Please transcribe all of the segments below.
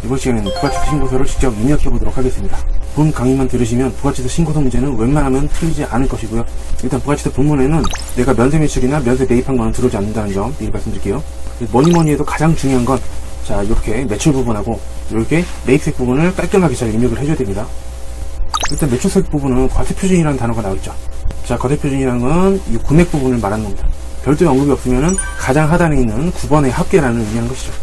이번 시간에는 부가치세 신고서를 직접 입력해 보도록 하겠습니다. 본 강의만 들으시면 부가치세 신고서 문제는 웬만하면 틀리지 않을 것이고요. 일단 부가치세 본문에는 내가 면세 매출이나 면세 매입한 거는 들어오지 않는다는 점 미리 말씀드릴게요. 뭐니 해도 가장 중요한 건 자, 이렇게 매출 부분하고 이렇게 매입세액 부분을 깔끔하게 잘 입력을 해줘야 됩니다. 일단 매출세액 부분은 과세표준이라는 단어가 나오죠. 자, 과세표준이라는 건 이 금액 부분을 말하는 겁니다. 별도의 언급이 없으면은 가장 하단에 있는 9번의 합계라는 의미하는 것이죠.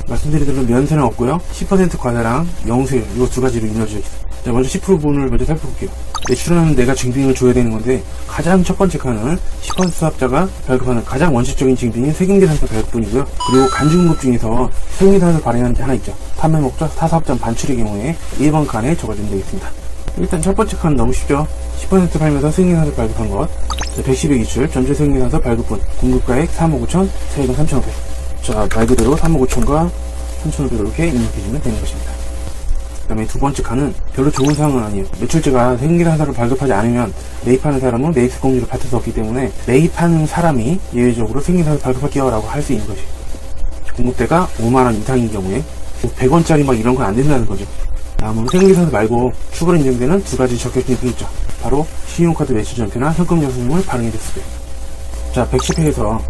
말씀드린 대로 면세는 없고요. 10% 과세랑 영수율 이 두 가지로 이루어져 있습니다. 자, 먼저 10% 부분을 먼저 살펴볼게요. 매출은 내가 증빙을 줘야 되는 건데 가장 첫 번째 칸은 10% 사업자가 발급하는 가장 원칙적인 증빙인 세금계산서 발급분이고요. 그리고 간주금급 중에서 세금계산서 발행하는 게 하나 있죠. 판매 목적 타사업장 반출의 경우에 1번 칸에 적어주면 되겠습니다. 일단 첫 번째 칸은 너무 쉽죠. 10% 팔면서 세금계산서 발급한 것, 110의 기출, 전체 세금계산서 발급분, 공급가액 3억 5천, 세액은 3,500. 자, 말 그대로 3억 5천과 3,500 이렇게 입력해주면 되는 것입니다. 그 다음에 두 번째 칸은 별로 좋은 상황은 아니에요. 매출제가 세금계산서를 발급하지 않으면 매입하는 사람은 매입세 공제를 받을 수 없기 때문에 매입하는 사람이 예외적으로 세금계산서 발급할게요 라고 할 수 있는 것이에요. 공급대가 5만원 이상인 경우에 100원짜리 막 이런 건 안 된다는 거죠. 다음은 세금계산서 말고 추가로 인정되는 두 가지 적격증이 있죠. 바로 신용카드 매출전표나 현금영수증을 발행해줬을 때. 자, 110회에서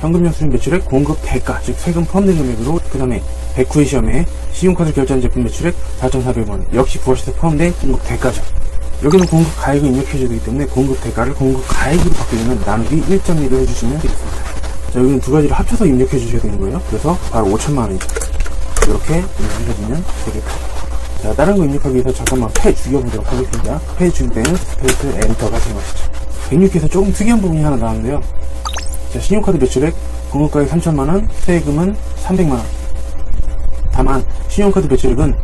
현금영수증 매출액 공급 대가, 즉 세금 포함된 금액으로, 그 다음에 109회 시험에 신용카드 결제한 제품 매출액 4,400원, 역시 부가세세 포함된 공급 대가죠. 여기는 공급 가액을 입력해줘야 되기 때문에 공급 대가를 공급 가액으로 바꾸려면 나누기 1.1을 해주시면 되겠습니다. 자, 여기는 두 가지를 합쳐서 입력해 주셔야 되는 거예요. 그래서 바로 5천만원이죠. 이렇게 입력해주면 되겠다. 자, 다른 거 입력하기 위해서 잠깐만 패 죽여보도록 하겠습니다. 패 죽일 때는 스페이스 엔터가 들어가시죠. 106에서 조금 특이한 부분이 하나 나왔는데요. 자, 신용카드 매출액 공급가액 3천만원, 세금은 300만원. 다만 신용카드 매출액은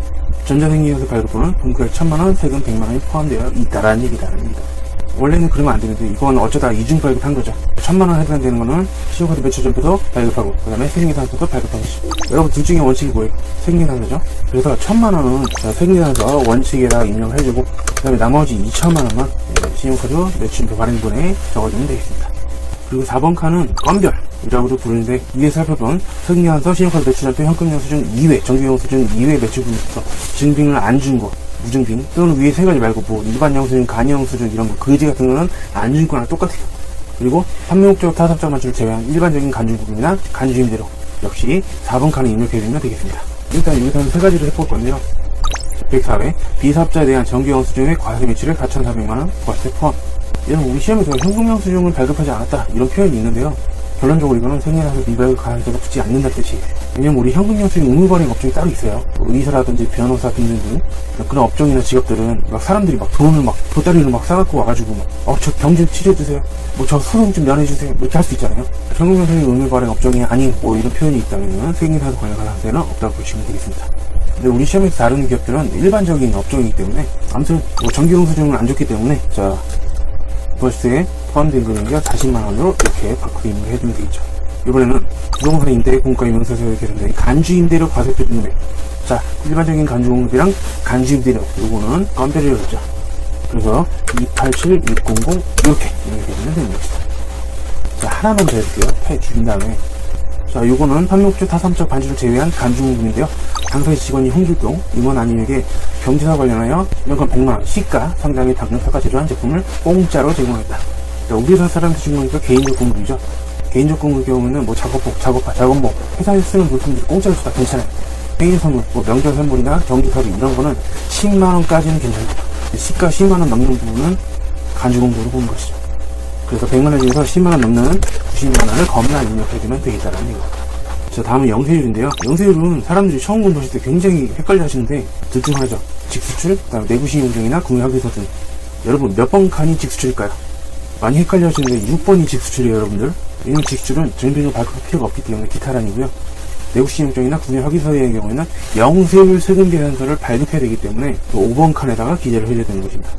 전자생계에서 발급분은 공급가액 1,000만원, 세금 100만원이 포함되어 있다라는 얘기입니다. 원래는 그러면 안 되는데 이건 어쩌다 이중 발급한 거죠. 1,000만원 해당되는 거는 신용카드 매출전표도 발급하고 그 다음에 세금계산서도 발급하고 있습니다. 여러분 둘 중에 원칙이 뭐예요? 세금계산서죠. 그래서 1,000만원은 세금계산서 원칙에다 입력을 해주고 그 다음에 나머지 2,000만원만 신용카드 매출전표 발행분에 적어주면 되겠습니다. 그리고 4번 칸은 건별이라고도 부르는데 위에 살펴본 세금계산서, 신용카드 매출전표, 현금영수증 2회, 정기영수증 2회 매출분에서 증빙을 안 준 거, 무증빙 또는 위에 세 가지 말고 뭐 일반 영수증, 간이영수증 이런 거 거지 같은 거는 안 준 거랑 똑같아요. 그리고 판매 목적 타사업장 반출을 제외한 일반적인 간주금이나 간주임대로 역시 4번 칸에 입력해주면 되겠습니다. 일단 여기서는 세 가지를 해볼 건데요. 104회 비사업자에 대한 정기영수증의 과세 매출액 4,400만원 부가세 포함. 얘는 우리 시험에서 현금영수증을 발급하지 않았다 이런 표현이 있는데요. 결론적으로 이거는 세금계산서 미발급 가능성가 붙지 않는다는 뜻이에요. 왜냐면 우리 현금영수증 의무발행 업종이 따로 있어요. 뭐 의사라든지 변호사 등등등 그런 업종이나 직업들은 막 사람들이 막 돈을 막 보따리를 막 싸갖고 와가지고 막 저 경제 치료해주세요, 뭐 저 소송 좀 면해주세요, 뭐 이렇게 할 수 있잖아요. 현금영수증 의무발행 업종이 아닌 뭐 이런 표현이 있다면 세금계산서 관련 가능성은 없다고 보시면 되겠습니다. 근데 우리 시험에서 다루는 기업들은 일반적인 업종이기 때문에 아무튼 뭐 정기영수증을 안 줬기 때문에 자 부가세에 포함된 금액이 40만원으로 이렇게 바꾸기 입력을 해주면 되겠죠. 이번에는 부동산 임대 공가 명세서에 개선된 간주임대료 과세표준 금액. 자, 일반적인 간주공급이랑 간주임대료 요거는 건별이었죠. 그래서 287600 이렇게 입력해주면 되는 것이다. 자, 하나만 더 해볼게요. 패 줄인 다음에 자, 요거는 판매목적 타사업적 반출을 제외한 간주공급인데요. 당사의 직원이 홍길동 임원 아님에게 경제사 관련하여 연간 100만원 시가 상당의 당근사가 제조한 제품을 공짜로 제공했다. 자, 우리 회사 사람들 증명이니까 개인적 공급이죠. 개인적 공급 경우는 뭐 작업복, 작업화, 작업복 회사에서 쓰는 물품들이 공짜로 주다 괜찮아요. 생일 선물, 뭐 명절 선물이나 정기사비 이런 거는 10만원까지는 괜찮아요. 시가 10만원 넘는 부분은 간주공급으로 보는 것이죠. 그래서 100만원 중에서 10만원 넘는 90만원을 겁나 입력해주면 되겠다라는 얘기입니다. 자, 다음은 영세율인데요. 영세율은 사람들이 처음 공부하실 때 굉장히 헷갈려 하시는데 둘 중 하나죠. 직수출, 그다음 내부신용증이나 구매하기서 등. 여러분 몇 번 칸이 직수출일까요? 많이 헷갈려 하시는데 6번이 직수출이에요, 여러분들. 왜냐면 직수출은 증빙을 발급할 필요가 없기 때문에 기타란이고요. 내부신용증이나 구매하기서의 경우에는 영세율 세금계산서를 발급해야 되기 때문에 5번 칸에다가 기재를 해줘야 되는 것입니다.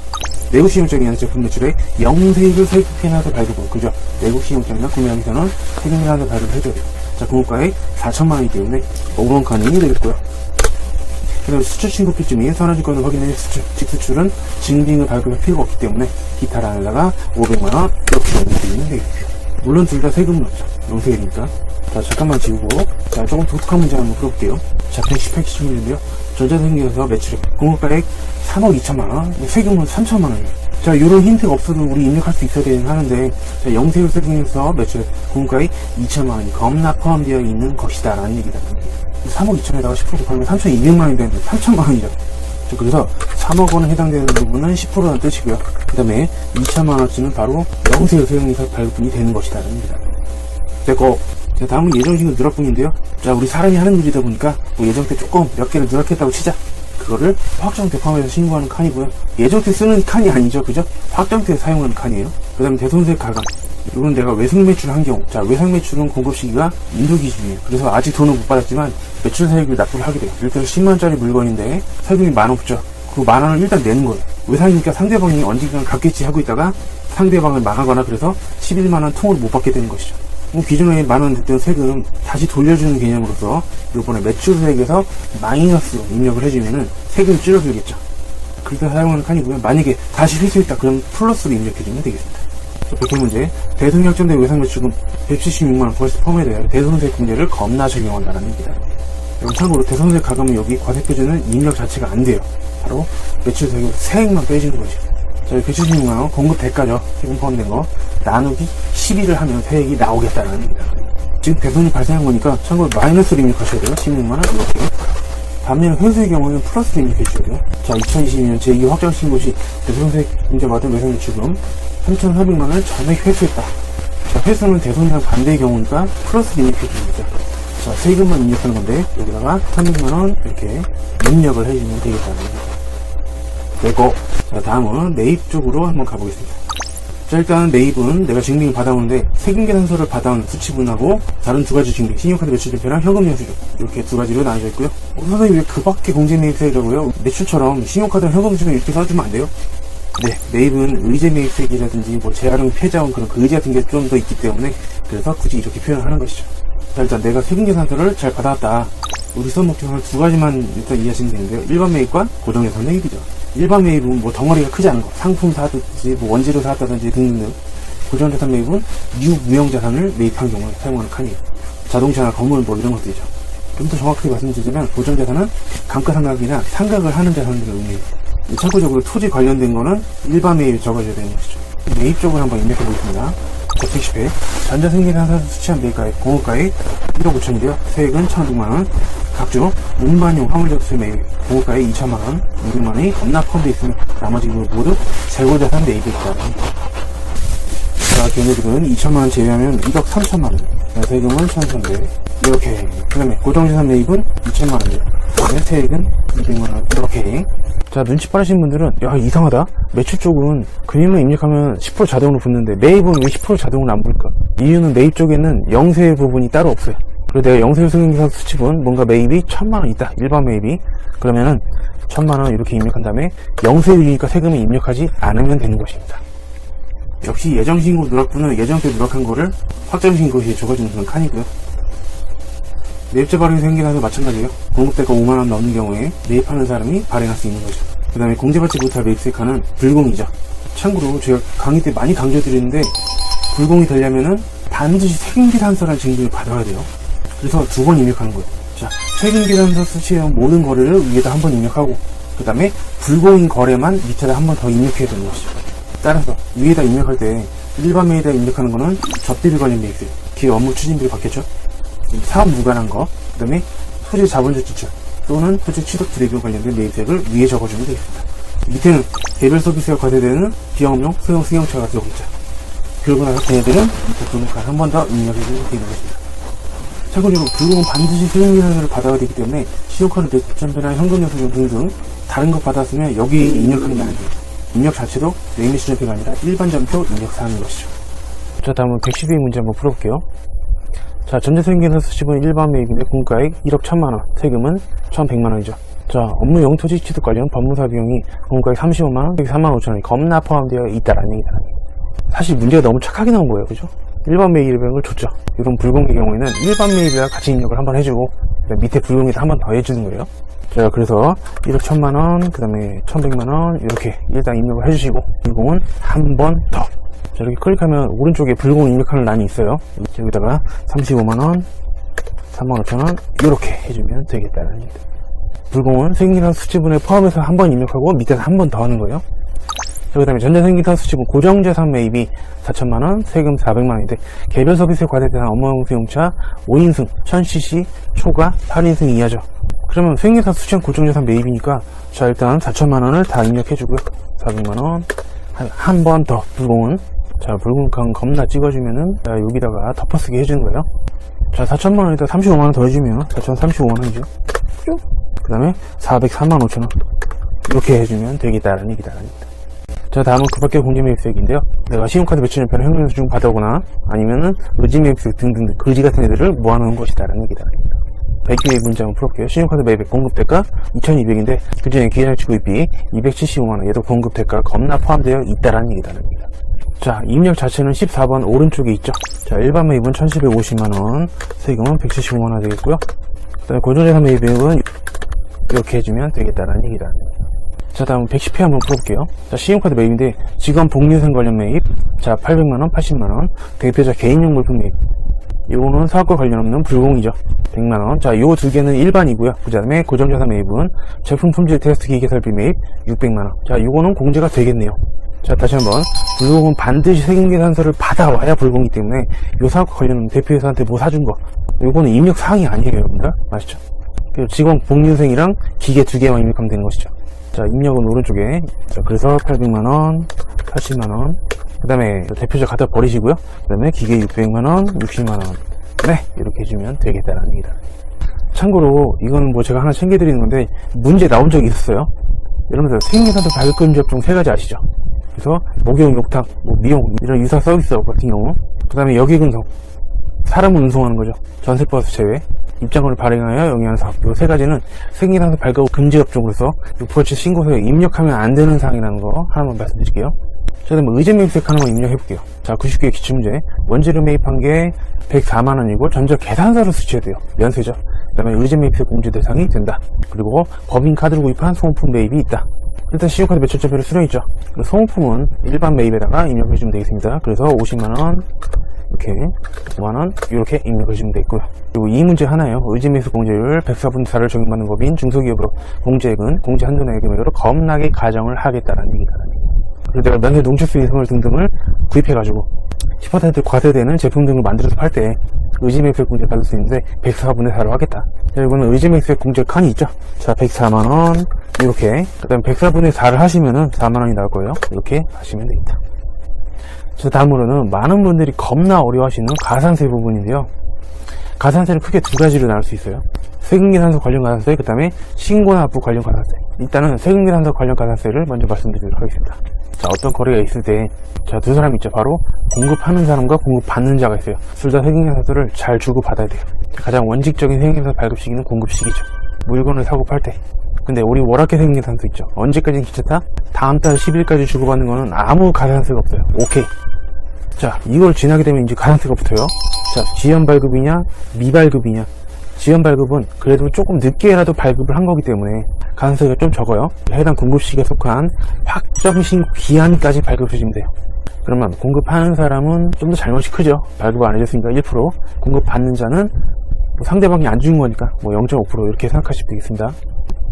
내국신용증이나 제품 매출액 영세율 세금계산서 발급은 그죠? 내국신용증이나 구매하기서는 세금계산서 발급을 해줘야 돼요. 자, 공급가액 4천만원이기 때문에 5번 칸이 되겠고요. 그 다음에 수출 신고필지 및 선화증권을 확인해 직수출은 증빙을 발급할 필요가 없기 때문에 기타란에다가 500만원 이렇게 넣어드리면 되겠고요. 물론 둘 다 세금은 없죠. 영세율이니까. 자, 잠깐만 지우고 자, 조금 독특한 문제 한번 풀어볼게요. 자, 110회 기출문제인데요. 전자생계에서 매출액, 공급가액 3억 2천만원, 세금은 3천만원이에요. 자, 요런 힌트가 없어도 우리 입력할 수 있어야 되긴 하는데, 자, 영세율세금에서 매출액, 공급가액 2천만원이 겁나 포함되어 있는 것이다 라는 얘기다. 3억 2천에다가 10% 곱하면 3,200만원이 되는데 3천만원이죠. 그래서 3억 원에 해당되는 부분은 10%라는 뜻이고요. 그 다음에 2천만원치는 바로 영세율세금에서 발급분이 되는 것이다 라는 얘기다. 됐고, 자, 다음은 예정신고 누락분인데요. 자, 우리 사람이 하는 일이다 보니까 뭐 예정때 조금 몇 개를 누락했다고 치자. 그거를 확정태 포함해서 신고하는 칸이고요. 예정때 쓰는 칸이 아니죠, 그죠? 확정태 사용하는 칸이에요. 그 다음에 대손세 가감. 이건 내가 외상 매출을 한 경우. 자, 외상 매출은 공급 시기가 인도 기준이에요. 그래서 아직 돈을 못 받았지만 매출 세액을 납부를 하게 돼요. 일단 10만원짜리 물건인데 세금이 10,000원 없죠. 그 10,000원을 일단 내는 거예요. 외상이니까 상대방이 언젠간 갚겠지 하고 있다가 상대방을 망하거나 그래서 11만원 통을 못 받게 되는 것이죠. 기존에 10,000원 냈던 세금 다시 돌려주는 개념으로서 이번에 매출세액에서 마이너스로 입력을 해주면은 세금이 줄어들겠죠. 그렇게 사용하는 칸이고요. 만약에 다시 회수했다 그럼 플러스로 입력해주면 되겠습니다. 백회 문제, 대손이 확정된 외상매출금 176만원 부가세 포함해야 대손세액 문제를 겁나 적용한다는 얘기다. 여러분 참고로 대손세 가감은 여기 과세표준은 입력 자체가 안 돼요. 바로 매출세액 세액만 빼주는 거죠. 자, 176만원 공급 대가죠. 세금 포함된 거 나누기 12를 하면 세액이 나오겠다는 얘기다. 지금 대손이 발생한 거니까 참고로 마이너스로 입력하셔야 돼요. 16만원 이렇게. 반면 회수의 경우는 플러스로 입력해 주셔야 돼요. 자, 2022년 제2 확정신고 시 대손세액 인정받은 외상매출금 3,400만원을 전액 회수했다. 자, 회수는 대손이랑 반대의 경우니까 플러스로 입력해 주는 거죠. 자, 세금만 입력하는 건데 여기다가 300만원 이렇게 입력을 해주면 되겠다는 거죠. 되고, 자, 다음은 매입 쪽으로 한번 가보겠습니다. 자, 일단 매입은 내가 증빙을 받아오는데 세금계산서를 받아온 수치분하고 다른 두 가지 증빙, 신용카드 매출대표랑 현금 영수증 이렇게 두 가지로 나눠져 있고요. 선생님 왜 그 밖에 공제 매입세라고요? 매출처럼 신용카드랑 현금 영수증 이렇게 써주면 안 돼요? 네, 매입은 의제 매입세액이라든지 뭐 재활용 폐자원 그런 그 의제 같은 게 좀 더 있기 때문에 그래서 굳이 이렇게 표현을 하는 것이죠. 자, 일단 내가 세금계산서를 잘 받아왔다. 우리 수업 목적은 두 가지만 일단 이해하시면 되는데요. 일반 매입과 고정예산 매입이죠. 일반 매입은 뭐 덩어리가 크지 않은 거, 상품 사든지 뭐 원재료 사왔다든지 등등. 고정자산 매입은 유무형자산을 매입한 경우에 사용하는 칸이에요. 자동차나 건물 뭐 이런 것들이죠. 좀 더 정확하게 말씀드리자면 고정자산은 감가상각이나 상각을 하는 자산들을 의미해요. 참고적으로 토지 관련된 거는 일반 매입에 적어줘야 되는 것이죠. 매입 쪽을 한번 입력해 보겠습니다. 110회 전자생계산서 수취한 매입가액 공급가액 1억 5천이고요. 세액은 1,100만원. 각종 운반용 화물적세 매입 공급가액 2천만원 200만원이 겁나 포함되어 있으며 나머지 모두 재고자산 매입에 있다. 자, 걔네들은 2천만원 제외하면 1억 3천만원, 세금은 1,300 이렇게. 그 다음에 고정자산 매입은 2천만원, 세액은 200만원 이렇게. 자, 눈치 빠르신 분들은 야, 이상하다, 매출 쪽은 금액만 입력하면 10% 자동으로 붙는데 매입은 왜 10% 자동으로 안 붙을까? 이유는 매입 쪽에는 영세 부분이 따로 없어요. 그리고 내가 영세율세금계산 수치분 뭔가 매입이 1,000만원 있다, 일반 매입이. 그러면은 1,000만원 이렇게 입력한 다음에 영세율이니까 세금을 입력하지 않으면 되는 것입니다. 역시 예정신고 누락분은 예정때 누락한 거를 확정신고시에 적어주는 그런 칸이고요. 매입자 발행 생계산도 마찬가지예요. 공급대가 5만원 넘는 경우에 매입하는 사람이 발행할 수 있는 거죠. 그 다음에 공제받지 못할 매입세 칸은 불공이죠. 참고로 제가 강의 때 많이 강조드리는데 불공이 되려면은 반드시 세금계산서라는 증빙을 받아야 돼요. 그래서 두 번 입력하는 거예요. 자, 세금계산서 수취해온 모든 거래를 위에다 한 번 입력하고 그 다음에 불공인 거래만 밑에다 한 번 더 입력해야 되는 것이죠. 따라서 위에다 입력할 때 일반 매입에다 입력하는 거는 접대비 관련 매입세, 기업 업무 추진비를 받겠죠. 사업 무관한 거, 그 다음에 토지 자본적 지출 또는 토지 취득 불이익 관련된 매입세액을 위에 적어주면 되겠습니다. 밑에는 개별 서비스가 과세되는 비용용 소형 승용차가 들어오겠죠. 그러고 나서 걔네들은 밑에 등록한 한 번 더 입력해주면 되는 것입니다. 참고로 불공은 반드시 세금계산서를 받아야 되기 때문에 신용카드 매출전배나 현금영수증 등등 다른 거 받았으면 여기 입력하는 게 아니에요. 입력 자체도 매입매출전표가 아니라 일반전표 입력사항인 것이죠. 자, 다음은 112의 문제 한번 풀어볼게요. 자, 전자세금계산서 수치분 일반 매입인데 공가액 1억 1,000만원, 세금은 1,100만원이죠. 자, 업무 영토지 취득 관련 법무사 비용이 공가액 35만원, 35,000원이 겁나 포함되어 있다라는 얘기다. 사실 문제가 너무 착하게 나온 거예요, 그죠? 일반 매입을 줬죠. 이런 불공의 경우에는 일반 매입이랑 같이 입력을 한번 해주고 밑에 불공에다 한 번 더 해주는 거예요. 자, 그래서 1억 1,000만원, 그 다음에 1,100만원 이렇게 일단 입력을 해주시고 불공은 한 번 더. 자, 이렇게 클릭하면 오른쪽에 불공 입력하는 란이 있어요. 여기다가 35만원, 35,000원 이렇게 해주면 되겠다는 얘기입니다. 불공은 생기산 수지분에 포함해서 한 번 입력하고 밑에서 한 번 더 하는 거예요. 그 다음에 전자생기산 수지분 고정재산 매입이 4천만원, 세금 400만원인데 개별 서비스에 과세대상 업무용수용차 5인승 1000cc 초과 8인승 이하죠. 그러면 생기산 수지한 고정재산 매입이니까 자 일단 4천만원을 다 입력해주고요. 400만원 한 번 더 불공은 자 불공강 겁나 찍어주면은 자 여기다가 덮어쓰기 해주는 거예요. 자 4천만원에다 35만원 더 해주면 4,035만원이죠. 그 다음에 404만 5천원 이렇게 해주면 되겠다라는 얘기다. 자 다음은 그 밖에 공제매입세액인데요. 내가 신용카드 매출연편을 현금수중 받아오거나 아니면은 의지매입세액 등등 거지 같은 애들을 모아놓은 것이다라는 얘기다. 100개의 문장을 풀어볼게요. 신용카드 매입액 공급대가 2200인데 그중에 기계장치 구입비 275만원 얘도 공급대가 겁나 포함되어 있다라는 얘기다는 겁니다. 자 입력 자체는 14번 오른쪽에 있죠. 자 일반 매입은 1750만원 세금은 175만원 되겠고요. 그 다음에 고정재산 매입액은 이렇게 해주면 되겠다라는 얘기다. 자 다음 110회 한번 풀어볼게요. 자 신용카드 매입인데 직원 복리후생 관련 매입 자 800만원 80만원 대표자 개인용 물품 매입 요거는 사업과 관련 없는 불공이죠. 100만원 자 요 두 개는 일반이고요. 그 다음에 고정자산 매입은 제품 품질 테스트 기계 설비 매입 600만원 자 요거는 공제가 되겠네요. 자 다시 한번 불공은 반드시 세금계산서를 받아와야 불공이기 때문에 요 사업과 관련 없는 대표회사한테 뭐 사준 거 요거는 입력 사항이 아니에요 여러분들 아시죠? 직원 복리후생이랑 기계 두 개만 입력하면 되는 것이죠. 자 입력은 오른쪽에 자 그래서 800만원 80만원 그 다음에 대표자 갖다 버리시고요. 그 다음에 기계 600만원 60만원 네 이렇게 해주면 되겠다라는 얘기다. 참고로 이거는 뭐 제가 하나 챙겨드리는 건데 문제 나온 적이 있었어요. 여러분들 세금계산서 발급금 접종 3가지 아시죠? 그래서 목욕, 욕탕, 뭐 미용 이런 유사 서비스 같은 경우 그 다음에 여객운송 사람을 운송하는 거죠. 전세버스 제외 입장권을 발행하여 영위하는 사업 이 3가지는 세금계산서 발급 금지 업종으로서 부가세 신고서에 입력하면 안 되는 사항이라는 거 하나만 말씀드릴게요. 자, 그다음에 의제매입세액 하나만 입력해 볼게요. 자, 90개의 기출문제 원재료 매입한 게 104만원이고 전자 계산서를 수취해야 돼요. 면세죠. 그 다음에 의제매입세액 공제 대상이 된다. 그리고 법인 카드로 구입한 소모품 매입이 있다. 일단 신용카드 매출자표를 수령했죠. 소모품은 일반 매입에다가 입력해 주면 되겠습니다. 그래서 50만원 이렇게 5만원 이렇게 입력해 주면 되겠고요. 그리고 이 문제 하나예요. 의제매입세액 공제율 104분의 4를 적용받는 법인 중소기업으로 공제액은 공제 한도내의 금액으로 겁나게 가정을 하겠다라는 얘기다. 그리고 내가 면세 농축수 이성을 등등을 구입해가지고 10% 과세되는 제품 등을 만들어서 팔 때 의제매입세액 공제 받을 수 있는데 104분의 4로 하겠다. 자, 이거는 의제매입세액 공제 칸이 있죠. 자 104만원 이렇게 그 다음에 104분의 4를 하시면은 4만원이 나올 거예요. 이렇게 하시면 되겠다. 자 다음으로는 많은 분들이 겁나 어려워하시는 가산세 부분인데요. 가산세를 크게 2가지로 나눌 수 있어요. 세금계산서 관련 가산세, 그 다음에 신고납부 관련 가산세. 일단은 세금계산서 관련 가산세를 먼저 말씀드리도록 하겠습니다. 자, 어떤 거래가 있을 때, 자, 두 사람이 있죠. 바로 공급하는 사람과 공급받는 자가 있어요. 둘 다 세금계산서를 잘 주고 받아야 돼요. 가장 원칙적인 세금계산서 발급 시기는 공급 시기죠. 물건을 사고 팔 때. 근데 우리 월화계 세금계산서 있죠. 언제까지는 기차타? 다음 달 10일까지 주고받는 거는 아무 가산세가 없어요. 오케이. 자, 이걸 지나게 되면 이제 가산세가 붙어요. 자, 지연 발급이냐, 미발급이냐. 지연 발급은 그래도 조금 늦게라도 발급을 한 거기 때문에 가산세가 좀 적어요. 해당 공급 시기에 속한 확정 신고 기한까지 발급해주면 돼요. 그러면 공급하는 사람은 좀 더 잘못이 크죠. 발급을 안 해줬으니까 1%, 공급받는 자는 뭐 상대방이 안 준 거니까 뭐 0.5% 이렇게 생각하시면 되겠습니다.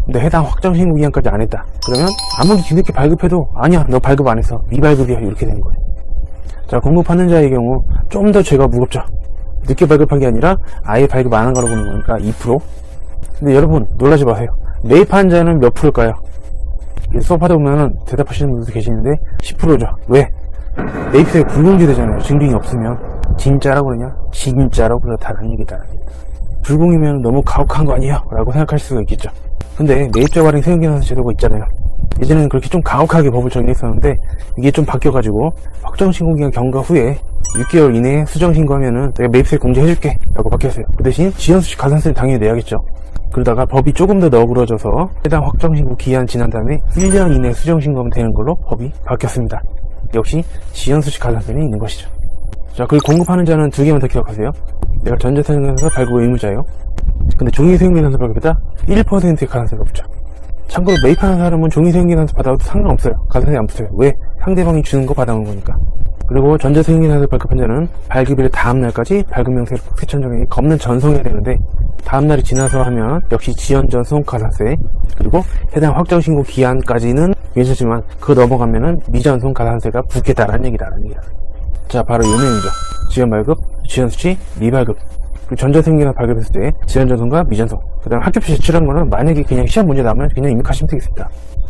근데 해당 확정 신고 기한까지 안 했다. 그러면 아무리 뒤늦게 발급해도 아니야, 너 발급 안 했어. 미발급이야. 이렇게 되는 거예요. 자, 공급하는 자의 경우 좀 더 죄가 무겁죠. 늦게 발급한 게 아니라 아예 발급 안 한 거라고 보는 거니까 2%. 근데 여러분 놀라지 마세요. 매입한 자는 몇 프로일까요? 수업하다 보면 대답하시는 분들도 계시는데 10%죠. 왜? 매입세액 불공제되잖아요. 증빙이 없으면. 진짜라고 그러냐? 진짜라고 그렇다는 얘기다. 불공이면 너무 가혹한 거 아니에요? 라고 생각할 수가 있겠죠. 근데 매입자 발행 세금계산서 제도가 있잖아요. 예전에는 그렇게 좀 가혹하게 법을 정리했었는데 이게 좀 바뀌어가지고 확정신고기간 경과 후에 6개월 이내에 수정신고하면은 내가 매입세 공제해줄게 라고 바뀌었어요. 그 대신 지연수식 가산세는 당연히 내야겠죠. 그러다가 법이 조금 더 너그러져서 해당 확정신고 기한 지난 다음에 1년 이내에 수정신고하면 되는 걸로 법이 바뀌었습니다. 역시 지연수식 가산세는 있는 것이죠. 자, 그리고 공급하는 자는 2개만 더 기억하세요. 내가 전자세금계산서 발급 의무자예요. 근데 종이세금계산서 발급에다 1%의 가산세가 붙죠. 참고로 매입하는 사람은 종이세금계산서 받아도 상관없어요. 가산세 안 붙어요. 왜? 상대방이 주는 거 받아오는 거니까. 그리고 전자세금계산서 발급한 자는 발급일 다음날까지 발급 명세를 세천정액이 겁는 전송해야 되는데 다음날이 지나서 하면 역시 지연전송 가산세, 그리고 해당 확정신고 기한까지는 괜찮지만 그거 넘어가면은 미전송 가산세가 붙겠다라는 얘기다라는 얘기다. 자, 바로 이 내용이죠. 지연발급, 지연수취, 미발급. 전자세금계산서 발급했을 때 지연전송과 미전송, 그 다음 학교표 제출한 거는 만약에 그냥 시험 문제 나오면 그냥 입력하시면 되겠습니다.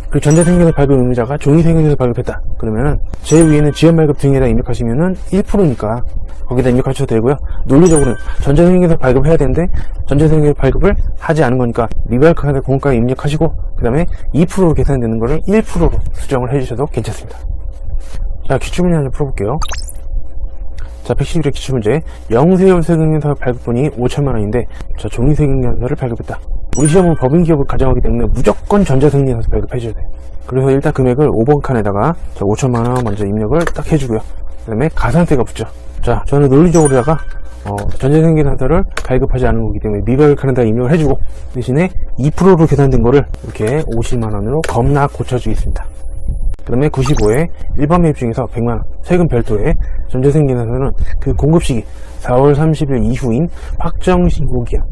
그 전자세금계산서 발급 의무자가 종이세금계산서 발급했다 그러면은 제일 위에는 지연발급 등에다 입력하시면은 1%니까 거기다 입력하셔도 되고요. 논리적으로는 전자세금계산서 발급해야 되는데 전자세금계산서 발급을 하지 않은 거니까 미발급한테 공과에 입력하시고 그 다음에 2%로 계산되는 거를 1%로 수정을 해주셔도 괜찮습니다. 자, 기출문제 하나 풀어볼게요. 자, 111회 기출문제. 영세율세금계산서 발급분이 5천만원인데 자, 종이세금계산서를 발급했다. 우리 시험은 법인기업을 가정하기 때문에 무조건 전자세금계산서 발급해줘야 돼. 그래서 일단 금액을 5번 칸에다가 5천만원 먼저 입력을 딱 해주고요. 그 다음에 가산세가 붙죠. 자, 저는 논리적으로다가 전자세금계산서를 발급하지 않은 거기 때문에 미발급 칸에다가 입력을 해주고 대신에 2%로 계산된 거를 이렇게 50만원으로 겁나 고쳐주겠습니다. 그 다음에 95회 1번 매입 중에서 100만원 세금 별도의 전자세금계산서는 그 공급시기 4월 30일 이후인 확정신고기한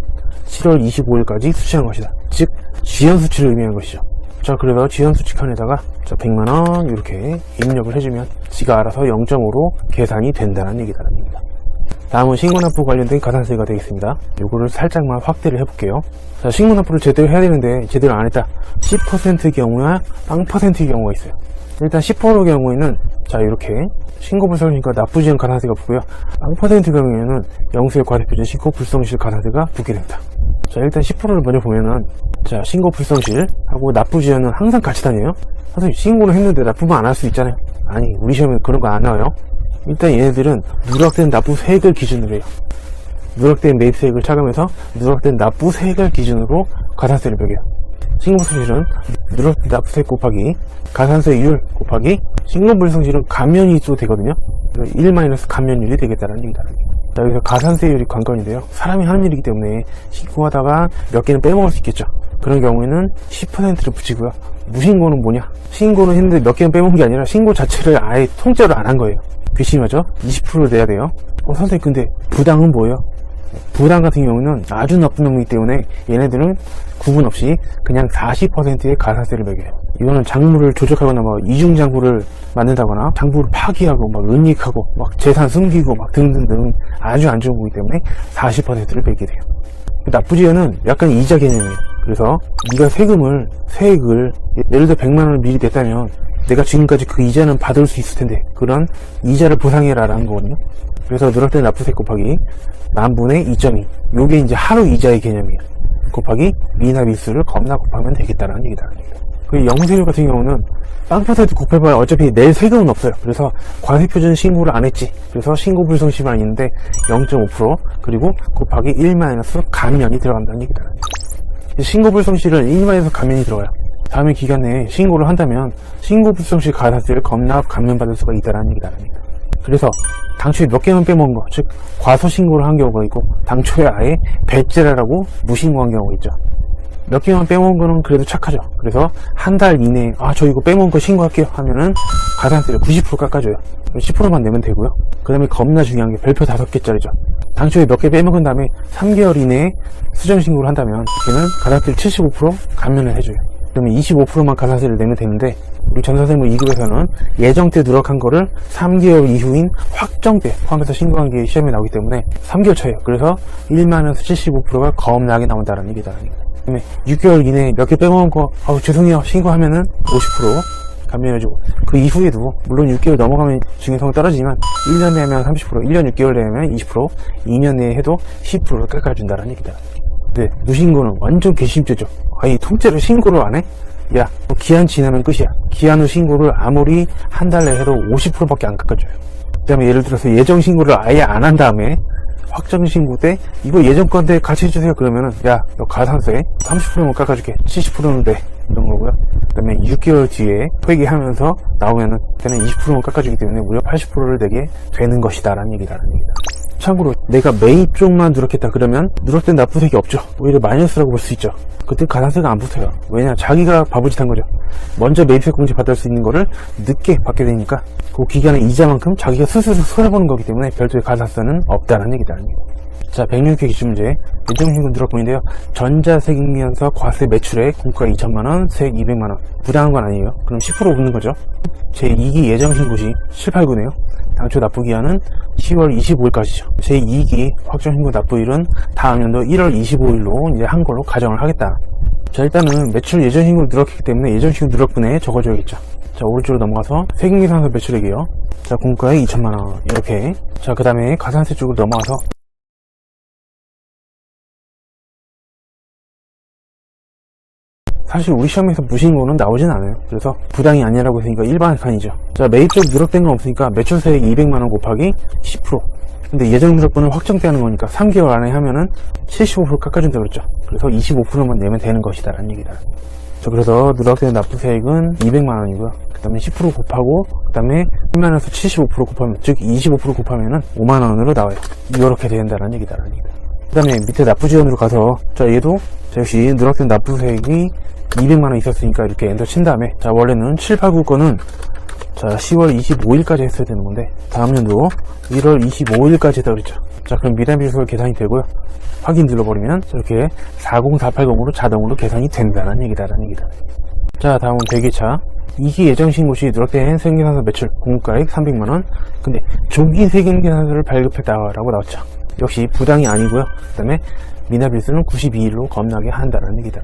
7월 25일까지 수취한 것이다. 즉 지연수취를 의미하는 것이죠. 자, 그래서 지연수취 칸에다가 100만원 이렇게 입력을 해주면 지가 알아서 0.5로 계산이 된다는 얘기다라는 얘기다. 다음은 신고납부 관련된 가산세가 되겠습니다. 요거를 살짝만 확대를 해볼게요. 자, 신고납부를 제대로 해야 되는데 제대로 안 했다. 10%의 경우나 0%의 경우가 있어요. 일단 10%의 경우에는 자, 이렇게 신고불성실과 납부지연 가산세가 붙고요. 0%의 경우에는 영수의 과세표준 신고불성실 가산세가 붙게 됩니다. 자, 일단 10%를 먼저 보면은 자, 신고불성실하고 납부지연은 항상 같이 다녀요. 선생님, 신고를 했는데 납부만 안 할 수 있잖아요. 아니, 우리 시험에 그런 거 안 나와요. 일단 얘네들은 누락된 납부세액을 기준으로 해요. 누락된 매입세액을 차감해서 누락된 납부세액을 기준으로 가산세를 매겨요. 신고불성실은 누락된 납부세액 곱하기 가산세율 곱하기 신고불성실은 감면이 또 되거든요. 1 감면율이 되겠다는 얘기다. 자, 여기서 가산세율이 관건인데요. 사람이 하는 일이기 때문에 신고하다가 몇 개는 빼먹을 수 있겠죠. 그런 경우에는 10%를 붙이고요. 무신고는 뭐냐? 신고는 했는데 몇 개는 빼먹은 게 아니라 신고 자체를 아예 통째로 안 한 거예요. 괘씸하죠? 20%를 내야 돼요. 선생님, 근데 부당은 뭐예요? 부당 같은 경우는 아주 나쁜 놈이기 때문에 얘네들은 구분 없이 그냥 40%의 가산세를 매겨요. 이거는 장부를 조작하거나 막 이중장부를 만든다거나 장부를 파기하고 막 은닉하고 막 재산 숨기고 막 등등등 아주 안 좋은 거기 때문에 40%를 매게 돼요. 납부지연은 약간 이자 개념이에요. 그래서 네가 세액을 예를 들어 100만원을 미리 냈다면 내가 지금까지 그 이자는 받을 수 있을 텐데 그런 이자를 보상해라 라는 거거든요. 그래서 누락된 납부세액 곱하기 만분의 2.2 요게 이제 하루 이자의 개념이에요. 곱하기 미납일수를 겁나 곱하면 되겠다는 얘기다. 그 영세율 같은 경우는 0% 곱해봐야 어차피 낼 세금은 없어요. 그래서 과세표준 신고를 안 했지. 그래서 신고불성실만 있는데 0.5% 그리고 곱하기 1 감면이 들어간다는 얘기다. 신고불성실은 1 감면이 들어가요. 다음에 기간 내에 신고를 한다면 신고불성실 가산세를 겁나 감면받을 수가 있다는 얘기다. 그래서 당초에 몇 개만 빼먹은 거, 즉 과소신고를 한 경우가 있고 당초에 아예 배째라라고 무신고한 경우가 있죠. 몇 개만 빼먹은 거는 그래도 착하죠. 그래서 한 달 이내에 저 이거 빼먹은 거 신고할게요 하면은 가산세를 90% 깎아줘요. 10%만 내면 되고요. 그 다음에 겁나 중요한 게 별표 5개짜리죠. 당초에 몇 개 빼먹은 다음에 3개월 이내에 수정신고를 한다면 걔는 가산세를 75% 감면을 해줘요. 그러면 25%만 가산세를 내면 되는데 우리 전사세무 2급에서는 예정 때 누락한 거를 3개월 이후인 확정 때 포함해서 신고한 게 시험에 나오기 때문에 3개월 차예요. 그래서 1-75%가 겁나게 나온다는 얘기다. 그다음에 6개월 이내에 몇 개 빼먹은 거 죄송해요 신고하면은 50% 감면해주고 그 이후에도 물론 6개월 넘어가면 중요성은 떨어지지만 1년 내에 하면 30%, 1년 6개월 내에 하면 20%, 2년 내에 해도 10%를 깎아준다는 얘기다. 근데 무신고는 완전 괘씸죄죠. 아니 통째로 신고를 안 해? 야, 기한 지나면 끝이야. 기한 후 신고를 아무리 한 달 내에 해도 50%밖에 안 깎아줘요. 그 다음에 예를 들어서 예정 신고를 아예 안 한 다음에 확정 신고 때 이거 예전 건데 같이 해주세요 그러면은 야, 너 가산세 30%만 깎아줄게. 70%는 돼. 이런 거고요. 그 다음에 6개월 뒤에 회계하면서 나오면은 걔는 20%만 깎아주기 때문에 무려 80%를 내게 되는 것이다 라는 얘기다. 참고로 내가 매입 쪽만 누락했다 그러면 누락된 납부세액이 없죠. 오히려 마이너스라고 볼 수 있죠. 그때 가산세가 안 붙어요. 왜냐, 자기가 바보짓한 거죠. 먼저 매입세 공제 받을 수 있는 거를 늦게 받게 되니까 그 기간의 이자만큼 자기가 스스로 손해보는 거기 때문에 별도의 가산세는 없다는 얘기다. 자, 106회 기준문제 예정신고 누락분인데요. 전자세금이면서 과세 매출액 공가 2천만원, 세액 200만원. 부당한 건 아니에요. 그럼 10% 붙는 거죠. 제2기 예정신고 시 7, 8, 9네요. 당초 납부기한은 10월 25일까지죠. 제2기 확정신고 납부일은 다음 연도 1월 25일로 이제 한 걸로 가정을 하겠다. 자, 일단은 매출 예정신고를 누락했기 때문에 예정신고 누락분에 적어줘야겠죠. 자, 오른쪽으로 넘어가서 세금계산서 매출액이요. 자, 공가액 2천만원. 이렇게. 자, 그 다음에 가산세 쪽으로 넘어가서 사실 우리 시험에서 무신고는 나오진 않아요. 그래서 부당이 아니라고 했으니까 일반 칸이죠. 자, 매입적 누락된 건 없으니까 매출세액 200만원 곱하기 10%. 근데 예정 누락분을 확정되는 거니까 3개월 안에 하면은 75% 깎아준다 그랬죠. 그래서 25%만 내면 되는 것이다 라는 얘기다. 자, 그래서 누락된 납부세액은 200만원이고요. 그 다음에 10% 곱하고, 그 다음에 1만원에서 75% 곱하면, 즉 25% 곱하면은 5만원으로 나와요. 이렇게 된다는 얘기다. 그 다음에 밑에 납부지원으로 가서, 자, 얘도, 자, 역시 누락된 납부세액이 200만원 있었으니까 이렇게 엔터 친 다음에, 자, 원래는 7, 8, 9 거는, 자, 10월 25일까지 했어야 되는 건데, 다음 연도 1월 25일까지 했다 그랬죠. 자, 그럼 미납일수가 계산이 되고요. 확인 눌러버리면, 이렇게 40480으로 자동으로 계산이 된다는 얘기다. 자, 다음은 대기차. 2기 예정신고 시 누락된 세금계산서 매출 공가액 300만원. 근데 조기 세금계산서를 발급했다라고 나왔죠. 역시 부당이 아니고요. 그 다음에 미납일수는 92일로 겁나게 한다는 얘기다.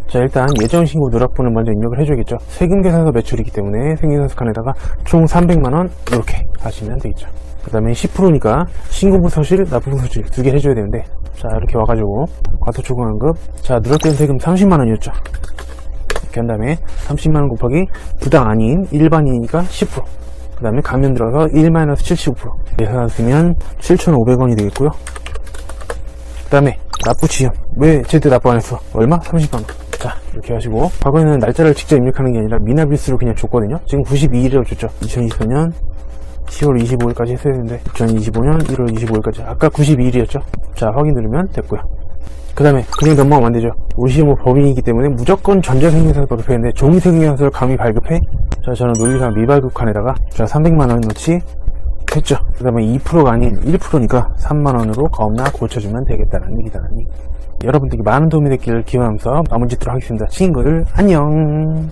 자, 일단 예정신고 누락분을 먼저 입력을 해줘야겠죠. 세금계산서 매출이기 때문에 세금계산서 칸에다가 총 300만원 이렇게 하시면 되겠죠. 그 다음에 10%니까 신고부 서실, 납부부 서실 두 개 해줘야 되는데, 자, 이렇게 와가지고 과소초과환급, 자, 누락된 세금 30만원이었죠. 이렇게 한 다음에 30만원 곱하기 부당 아닌 일반이니까 10%. 그 다음에 가면 들어서 1-75%. 계산하시면 7,500원이 되겠고요. 그 다음에 납부지연. 왜 제때 납부 안 했어? 얼마? 30만원. 자, 이렇게 하시고, 과거에는 날짜를 직접 입력하는 게 아니라 미납일수를 그냥 줬거든요. 지금 92일이라고 줬죠. 2024년 10월 25일까지 했어야 되는데 2025년 1월 25일까지, 아까 92일이었죠. 자, 확인 누르면 됐고요. 그 다음에 그냥 넘어가면 안 되죠. 우리 시험은 법인이기 때문에 무조건 전자세금계산서 발급해야 되는데 종이세금계산서를 감히 발급해? 자, 저는 논리상 미발급 칸에다가, 자, 300만원 넣지 했죠. 그 다음에 2%가 아닌 1%니까 3만원으로 겁나 고쳐주면 되겠다는 얘기다. 여러분들께 많은 도움이 됐기를 기원하면서 마무리 짓도록 하겠습니다. 친구들 안녕.